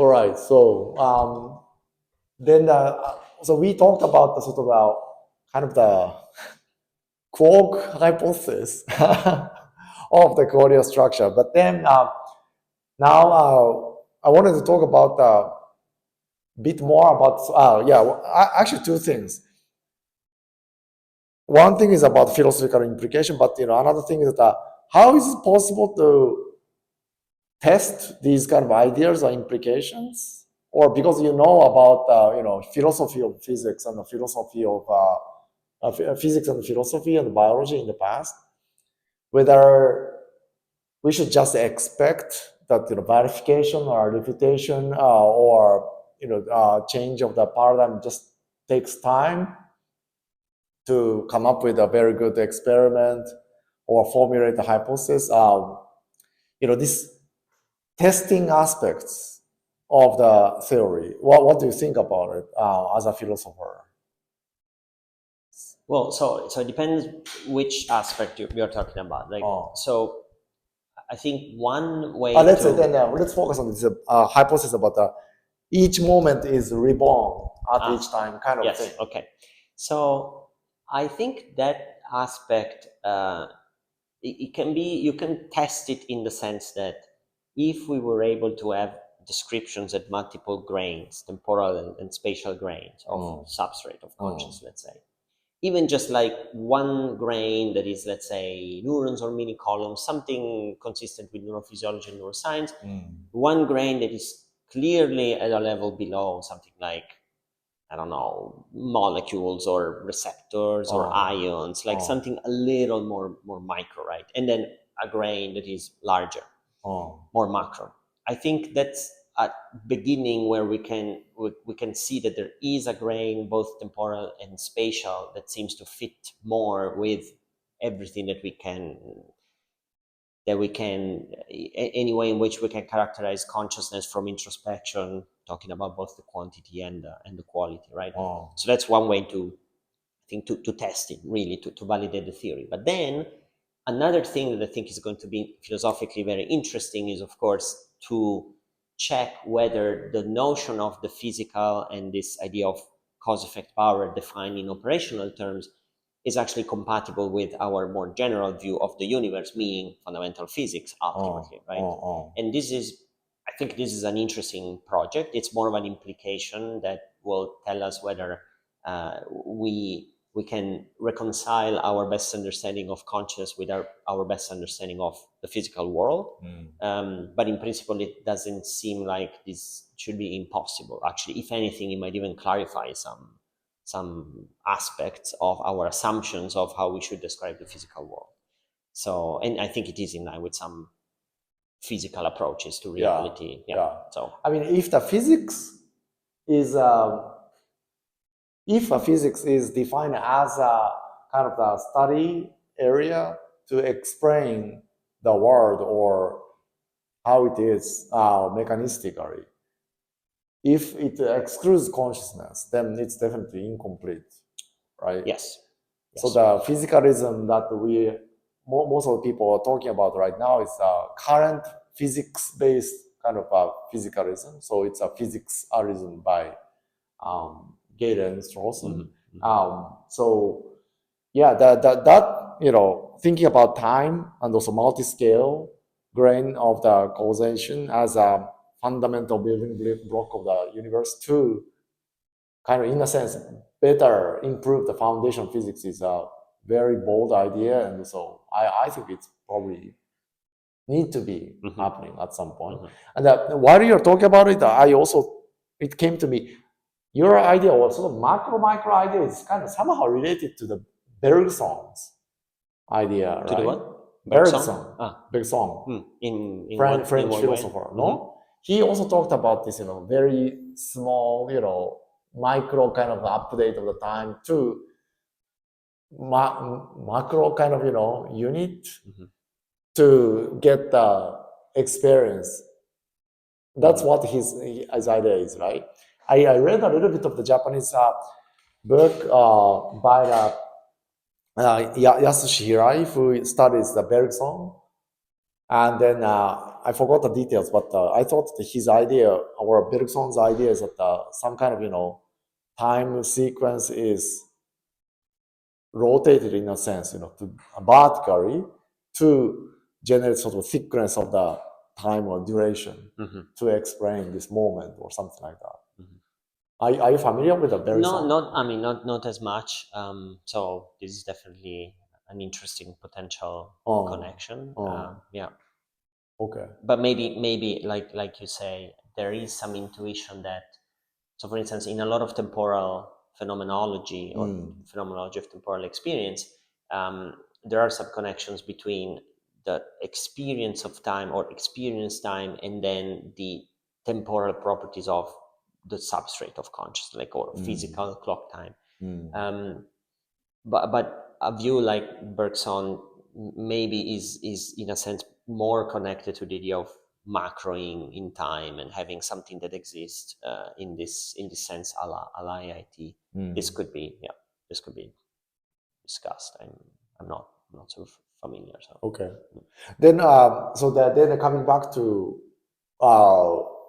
All right. So then so we talked about the sort of kind of the quark hypothesis of the coordinate structure. But then now I wanted to talk about a bit more about actually two things. One thing is about philosophical implication, but another thing is that how is it possible to test these kind of ideas or implications, or because about philosophy of physics and the philosophy of physics and philosophy and biology in the past, whether we should just expect that verification or refutation or change of the paradigm just takes time to come up with a very good experiment or formulate a hypothesis. This testing aspects of the theory. What do you think about it as a philosopher? Well, so it depends which aspect you're talking about. So I think one way. Let's focus on this hypothesis about each moment is reborn at each time, kind of thing. Okay. So I think that aspect, it can be, you can test it in the sense that if we were able to have descriptions at multiple grains, temporal and spatial grains of substrate of consciousness, let's say, even just like one grain that is, let's say, neurons or mini columns, something consistent with neurophysiology and neuroscience, one grain that is clearly at a level below, something like, I don't know, molecules or receptors or ions, like something a little more micro, right? And then a grain that is larger, more macro. I think that's a beginning where we can see that there is a grain, both temporal and spatial, that seems to fit more with everything that we can any way in which we can characterize consciousness from introspection, talking about both the quantity and the quality, right? So that's one way to test it, really, to validate the theory. But then another thing that I think is going to be philosophically very interesting is, of course, to check whether the notion of the physical and this idea of cause-effect power defined in operational terms is actually compatible with our more general view of the universe, meaning fundamental physics, ultimately, right? And I think this is an interesting project. It's more of an implication that will tell us whether we can reconcile our best understanding of consciousness with our best understanding of the physical world. But in principle, it doesn't seem like this should be impossible. Actually, if anything, it might even clarify some aspects of our assumptions of how we should describe the physical world. So, and I think it is in line with some physical approaches to reality. So, I mean, if a physics is defined as a kind of a study area to explain the world or how it is mechanistically, if it excludes consciousness, then it's definitely incomplete, right? Yes. So the physicalism that most of the people are talking about right now is current physics-based kind of physicalism. So it's a physicsalism by Gator and Strawson. So yeah, that thinking about time and also multi-scale grain of the causation as a fundamental building block of the universe to kind of, in a sense, better improve the foundation of physics is a very bold idea, and so I think it's probably need to be happening at some point. And while you're talking about it, it came to me, your idea was sort of micro idea is kind of somehow related to the Bergson's idea, right? To the what? Bergson. Bergson. In French philosopher, no? He also talked about this, very small, micro kind of update of the time to macro kind of, unit to get the experience. That's what his idea is, right? I read a little bit of the Japanese book by Yasushi Hirai, who studies the Bergson. And then I forgot the details, but I thought that his idea or Bergson's idea is that some kind of time sequence is rotated in a sense, to vertically to generate sort of thickness of the time or duration to explain this moment or something like that. Are you familiar with the Bergson? Not as much. So this is definitely an interesting potential connection. Yeah. Okay. But maybe like you say, there is some intuition that. So, for instance, in a lot of temporal phenomenology or phenomenology of temporal experience, there are some connections between the experience of time or experience time and then the temporal properties of the substrate of consciousness, like or physical clock time. But a view like Bergson maybe is in a sense more connected to the idea of macroing in time and having something that exists in this sense a la IIT. This could be discussed. I'm not so familiar. So okay. Then then coming back to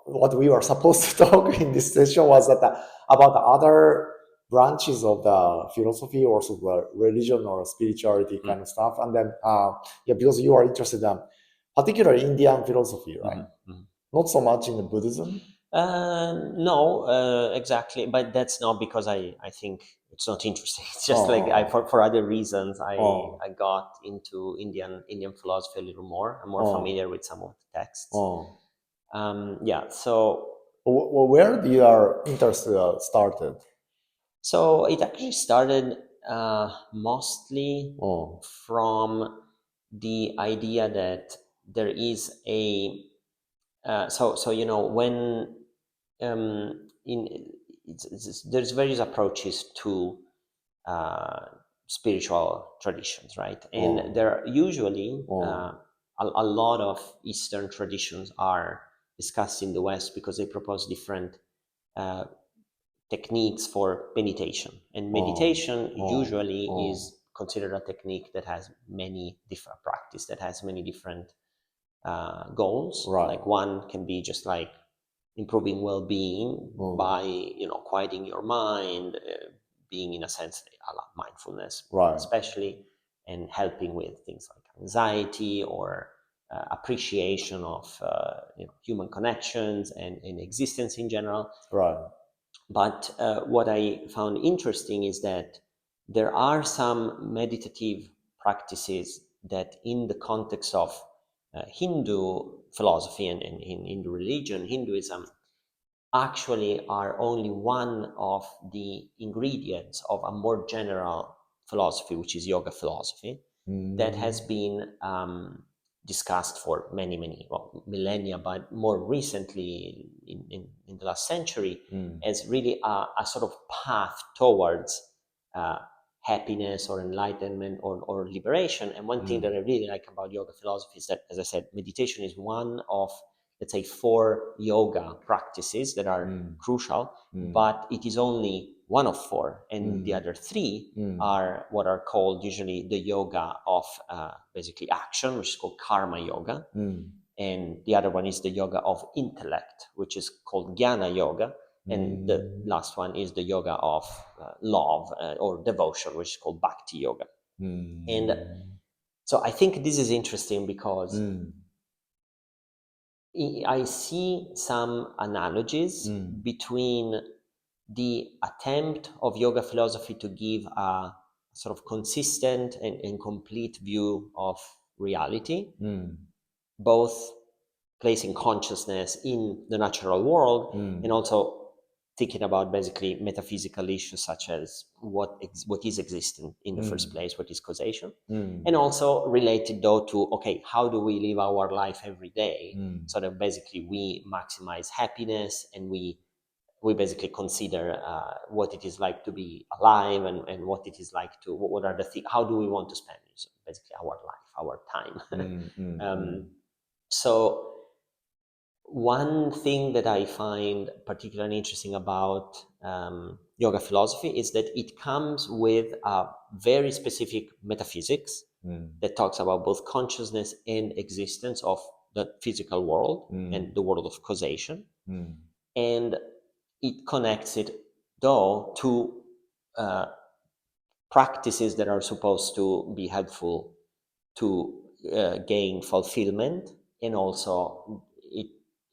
what we were supposed to talk in this session was that about the other branches of the philosophy or sort of religion or spirituality kind of stuff. And then because you are interested in particularly Indian philosophy, right? Not so much in the Buddhism. No, exactly. But that's not because I think it's not interesting. It's just like for other reasons I got into Indian philosophy a little more. I'm more familiar with some of the texts. Yeah. So where did your interest started? So it actually started mostly from the idea that there is a when there's various approaches to spiritual traditions, right? And there are usually a lot of Eastern traditions are discussed in the West because they propose different techniques for meditation. And meditation usually is considered a technique that has many different practice, that has many different goals. Right. Like one can be just like improving well-being by quieting your mind, being in a sense a lot mindfulness, right, especially, and helping with things like anxiety or appreciation of human connections and existence in general. Right. But what I found interesting is that there are some meditative practices that, in the context of Hindu philosophy and in Hindu religion, Hinduism, actually are only one of the ingredients of a more general philosophy, which is yoga philosophy, that has been discussed for many millennia, but more recently in the last century as really a sort of path towards happiness or enlightenment or liberation. And one thing that I really like about yoga philosophy is that, as I said, meditation is one of, let's say, 4 yoga practices that are crucial, but it is only one of 4, and the other 3 are what are called usually the yoga of basically action, which is called karma yoga, and the other one is the yoga of intellect, which is called jnana yoga, and the last one is the yoga of love or devotion, which is called bhakti yoga. And so I think this is interesting because I see some analogies between the attempt of yoga philosophy to give a sort of consistent and complete view of reality, both placing consciousness in the natural world and also thinking about basically metaphysical issues such as what is existent in the first place, what is causation, and also related though to, okay, how do we live our life every day so that basically we maximize happiness and we basically consider what it is like to be alive and what it is like to, what are the things, how do we want to spend basically our life, our time. So one thing that I find particularly interesting about yoga philosophy is that it comes with a very specific metaphysics that talks about both consciousness and existence of the physical world and the world of causation. And it connects it, though, to practices that are supposed to be helpful to gain fulfillment, and also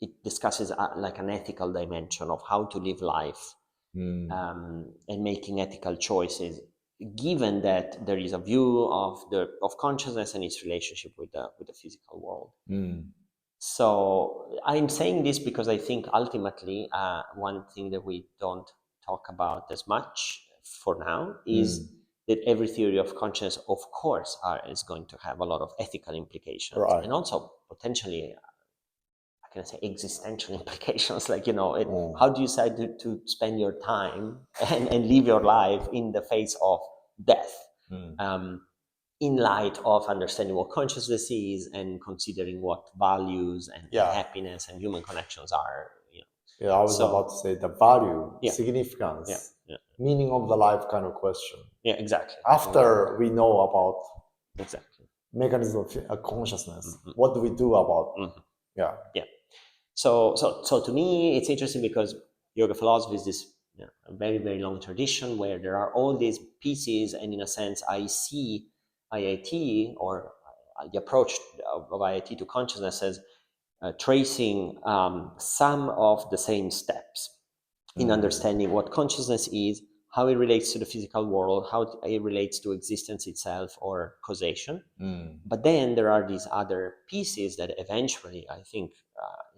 it discusses like an ethical dimension of how to live life and making ethical choices, given that there is a view of consciousness and its relationship with the physical world. So I'm saying this because I think ultimately one thing that we don't talk about as much for now is that every theory of consciousness, of course, is going to have a lot of ethical implications, and also potentially, I can say, existential implications. Like, how do you decide to spend your time and live your life in the face of death? In light of understanding what consciousness is and considering what values and happiness and human connections are. Yeah, I was about to say the value, significance, meaning of the life kind of question. Yeah, exactly. After we know about mechanism of consciousness, what do we do about? Yeah. So to me, it's interesting because yoga philosophy is this a very, very long tradition where there are all these pieces, and in a sense, I see IIT, or the approach of IIT to consciousness, as tracing some of the same steps in understanding what consciousness is, how it relates to the physical world, how it relates to existence itself or causation. But then there are these other pieces that eventually, I think,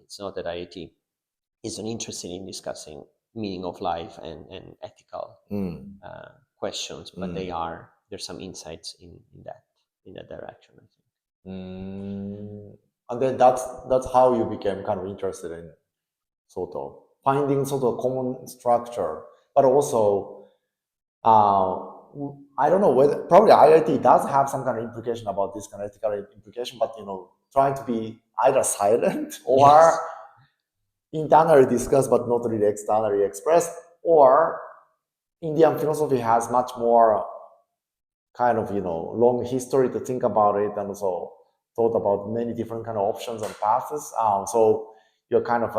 it's not that IIT isn't interested in discussing meaning of life and ethical questions, but there's some insights in that direction, I think. And then that's how you became kind of interested in sort of finding sort of common structure, but also I don't know whether probably IIT does have some kind of implication about this kind of ethical implication, but trying to be either silent or internally discussed but not really externally expressed, or Indian philosophy has much more kind of long history to think about it, and also thought about many different kind of options and paths. So you're kind of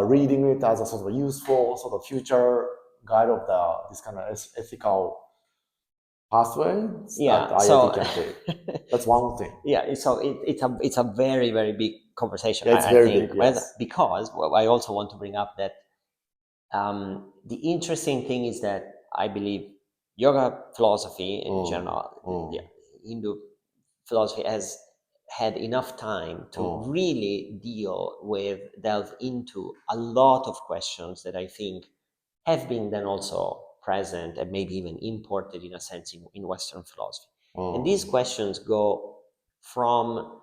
reading it as a sort of useful sort of future guide of this kind of ethical pathway that IIT can take. That's one thing. Yeah, so it's a very, very big conversation. Yeah, it's very big, yes. Because I also want to bring up that the interesting thing is that I believe yoga philosophy in general, Hindu philosophy, has had enough time to really delve into a lot of questions that I think have been then also present and maybe even imported in a sense in Western philosophy. And these questions go from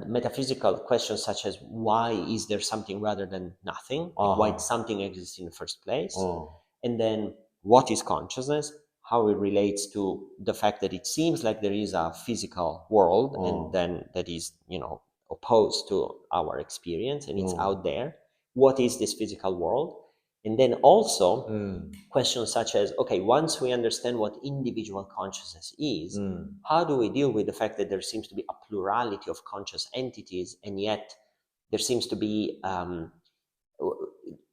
metaphysical questions such as why is there something rather than nothing, why something exists in the first place, and then what is consciousness, how it relates to the fact that it seems like there is a physical world and then that is opposed to our experience and it's out there. What is this physical world? And then also questions such as, okay, once we understand what individual consciousness is, how do we deal with the fact that there seems to be a plurality of conscious entities, and yet there seems to be,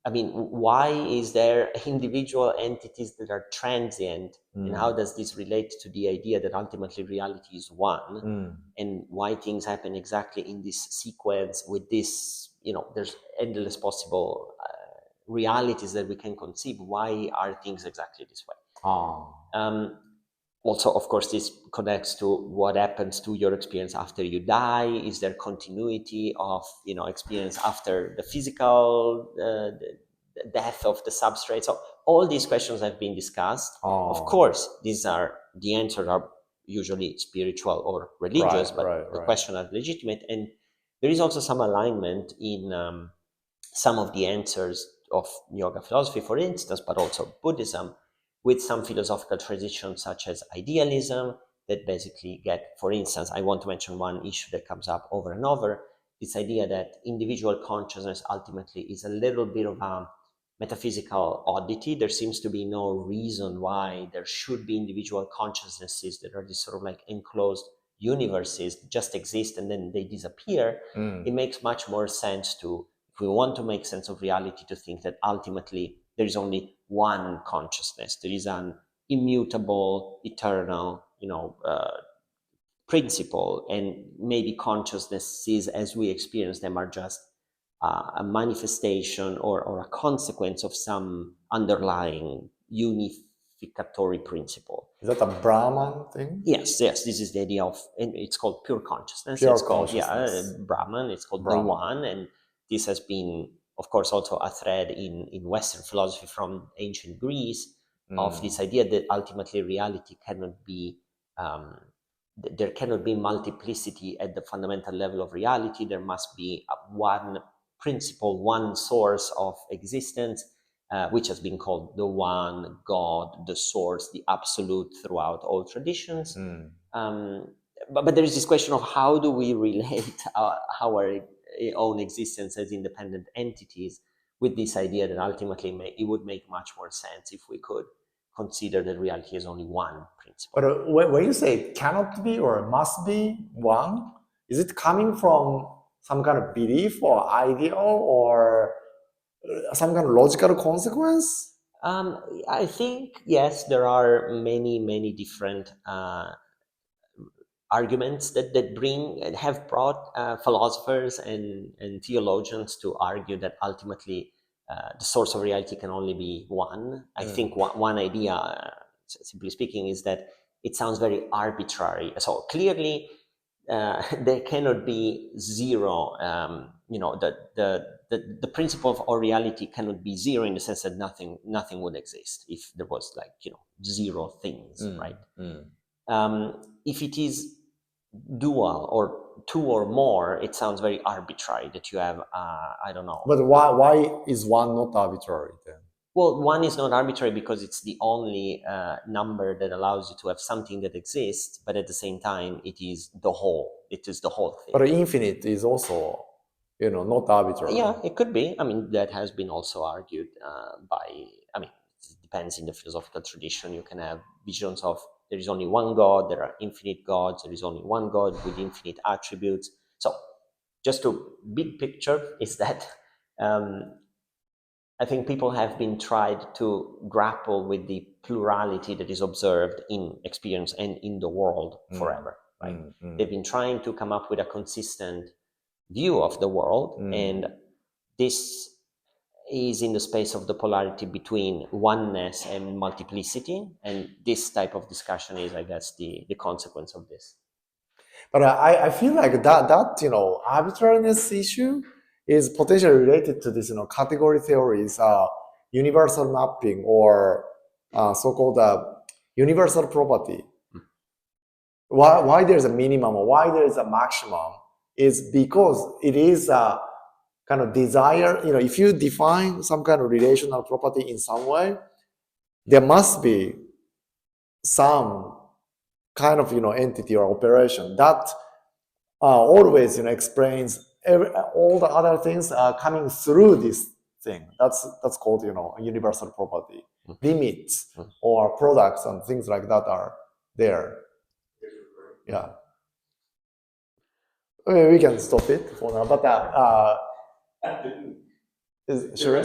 why is there individual entities that are transient, and how does this relate to the idea that ultimately reality is one, and why things happen exactly in this sequence with this, there's endless possible realities that we can conceive. Why are things exactly this way? Also, of course, this connects to what happens to your experience after you die. Is there continuity of experience after the physical the death of the substrate? So all these questions have been discussed. Of course, the answers are usually spiritual or religious, but the questions are legitimate. And there is also some alignment in some of the answers of yoga philosophy, for instance, but also Buddhism, with some philosophical traditions such as idealism that basically get, for instance, I want to mention one issue that comes up over and over, this idea that individual consciousness ultimately is a little bit of a metaphysical oddity. There seems to be no reason why there should be individual consciousnesses that are these sort of like enclosed universes just exist and then they disappear. It makes much more sense to, if we want to make sense of reality, to think that ultimately there is only one consciousness. There is an immutable, eternal, principle, and maybe consciousnesses as we experience them are just a manifestation or a consequence of some underlying unificatory principle. Is that a Brahman thing? Yes, this is the idea of, and it's called pure consciousness. Pure it's called consciousness. Brahman. It's called Brahman. the One, and this has been, of course, also a thread in Western philosophy from ancient Greece of this idea that ultimately reality cannot be. There cannot be multiplicity at the fundamental level of reality. There must be one principle, one source of existence, which has been called the One, God, the Source, the Absolute throughout all traditions. But there is this question of how do we relate our own existence as independent entities with this idea that ultimately it would make much more sense if we could consider that reality is only one principle. But when you say cannot be or must be one, is it coming from some kind of belief or ideal or some kind of logical consequence? I think, yes, there are many different arguments that bring and have brought philosophers and theologians to argue that ultimately the source of reality can only be one. I think one idea, simply speaking, is that it sounds very arbitrary. So clearly, there cannot be zero. The principle of our reality cannot be zero in the sense that nothing would exist if there was zero things, right? If it is dual or two or more, it sounds very arbitrary that you have, I don't know. But why is one not arbitrary then? Well, one is not arbitrary because it's the only number that allows you to have something that exists, but at the same time, it is the whole. It is the whole thing. But infinite is also, not arbitrary. Yeah, it could be. I mean, that has been also argued it depends in the philosophical tradition. You can have visions of there is only one God, there are infinite gods, there is only one God with infinite attributes. So just to big picture is that I think people have been tried to grapple with the plurality that is observed in experience and in the world forever, right? They've been trying to come up with a consistent view of the world, and this is in the space of the polarity between oneness and multiplicity, and this type of discussion is, I guess, the consequence of this. But I feel like that arbitrariness issue is potentially related to this category theories, universal mapping, or so-called universal property. Why there's a minimum or why there's a maximum is because it is a kind of desire. If you define some kind of relational property in some way, there must be some kind of entity or operation that always explains all the other things coming through this thing. That's called a universal property. Limits or products and things like that are there. Yeah. Okay, we can stop it for now, but sure.